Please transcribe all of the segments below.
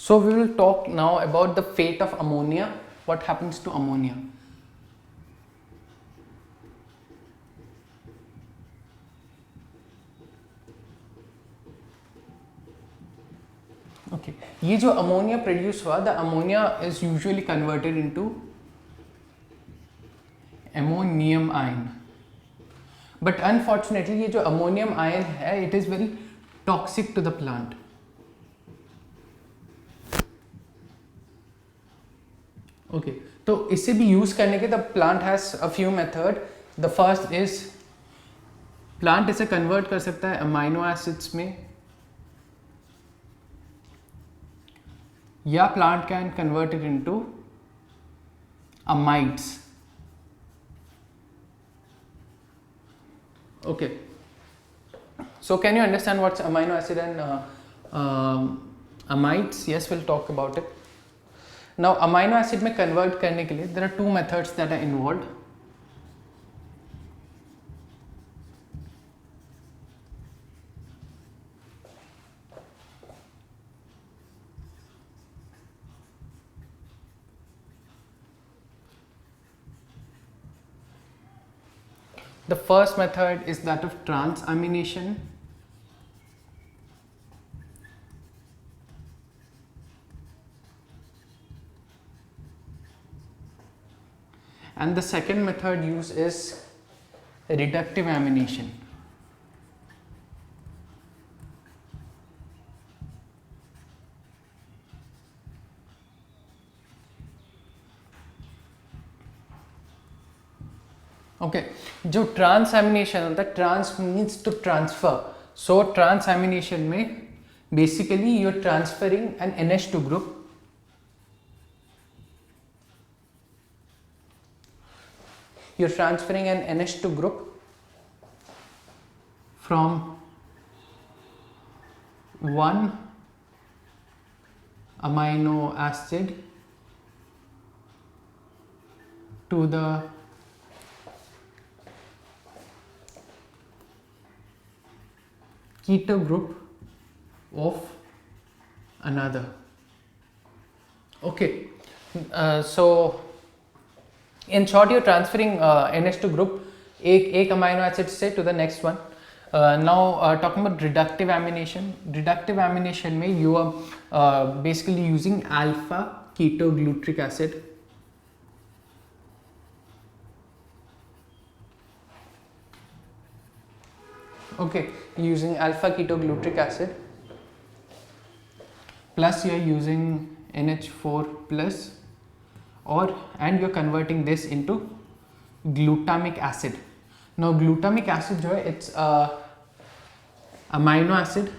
So we will talk now about the fate of ammonia. What happens to ammonia? Okay, ये जो ammonia produce हुआ, the ammonia is usually converted into ammonium ion. But unfortunately ये जो ammonium ion है, it is very toxic to the plant. Okay, तो इसे भी use करने के the plant has a few method. The first is plant इसे convert कर सकता है अमाइनो एसिड्स में, या plant can convert it into amides. Okay, so can you understand what's amino acid and amides? Yes, we'll talk about it. Now amino acid में convert करने के लिए there are two methods that are involved. The first method is that of transamination. And the second method used is reductive amination. Okay, जो transamination होता है, trans means to transfer. So transamination में basically you are transferring an NH2 group. You're transferring an NH2 group from one amino acid to the keto group of another. Okay, so in short you're transferring NH2 group एक amino acid से to the next one. Now talking about reductive amination. Reductive amination में you are basically using alpha ketoglutric acid. Okay, using alpha ketoglutric acid plus you are using NH4 plus, and you're converting this into glutamic acid. Now glutamic acid जो है, it's amino acid.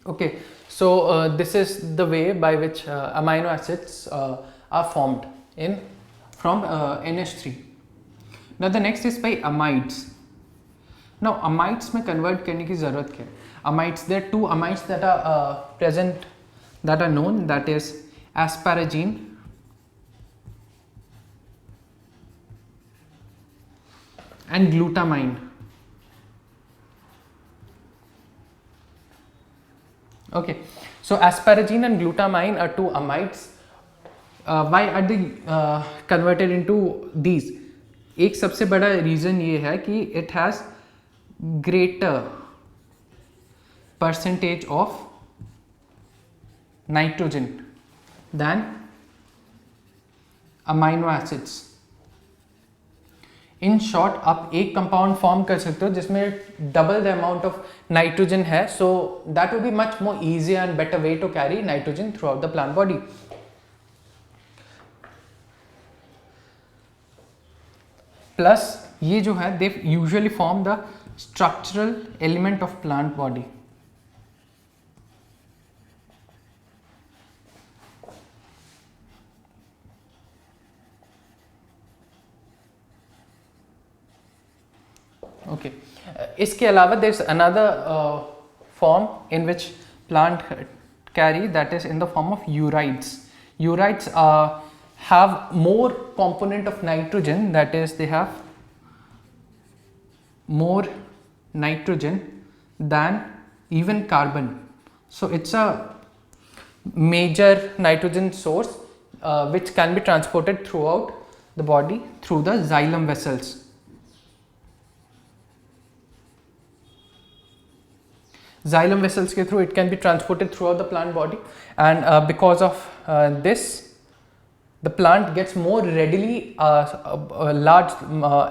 Okay, so this is the way by which amino acids are formed from NH3. Now the next is by amides. Now amides में convert करने की ज़रूरत क्या है? Amides, there are two amides that are present, that are known, that is asparagine and glutamine. Okay, so asparagine and glutamine are two amides. Why are they converted into these? एक सबसे बड़ा reason ये है कि it has greater percentage of nitrogen than amino acids. In short, आप एक compound form कर सकते हो जिसमें double the amount of nitrogen है, so that will be much more easy and better way to carry nitrogen throughout the plant body. Plus ये जो है, they usually form the structural element of plant body. Okay, इसके अलावा there is another form in which plant carry, that is in the form of urides. Urides have more component of nitrogen, that is they have more nitrogen than even carbon. So it's a major nitrogen source which can be transported throughout the body through the xylem vessels. Xylem vessels के through it can be transported throughout the plant body, and because of this, the plant gets more readily a large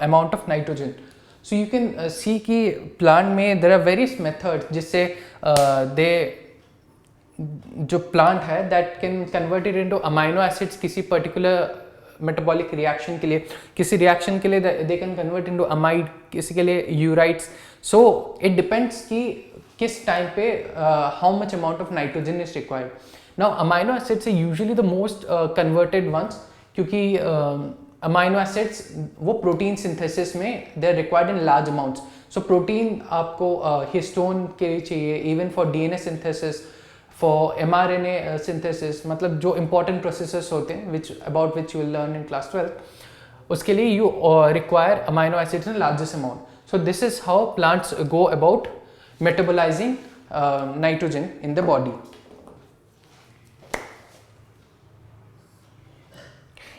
amount of nitrogen. So you can see कि plant में there are various methods जिससे they जो plant है that can convert it into amino acids किसी particular metabolic reaction के लिए, किसी reaction के लिए they can convert into amide, किसी के लिए urites. So it depends कि किस टाइम पे how much amount of nitrogen is required. Now amino acids are usually the most converted ones क्योंकि amino acids वो protein synthesis में they are required in large amounts. So protein आपको histone के लिए चाहिए, even for DNA synthesis, for mRNA synthesis, मतलब जो important processes होते हैं about which you will learn in class 12, उसके लिए you require amino acids in largest amount. So this is how plants go about metabolizing nitrogen in the body.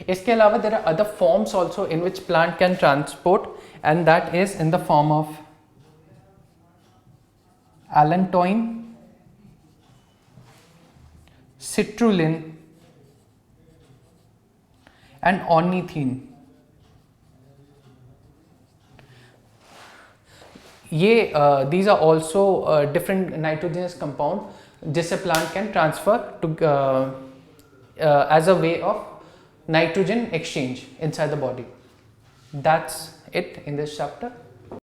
इसके अलावा there are other forms also in which plant can transport, and that is in the form of allantoin, citrulline and ornithine. ये these are also different nitrogenous compound जिससे plant can transfer to as a way of nitrogen exchange inside the body. That's it in this chapter.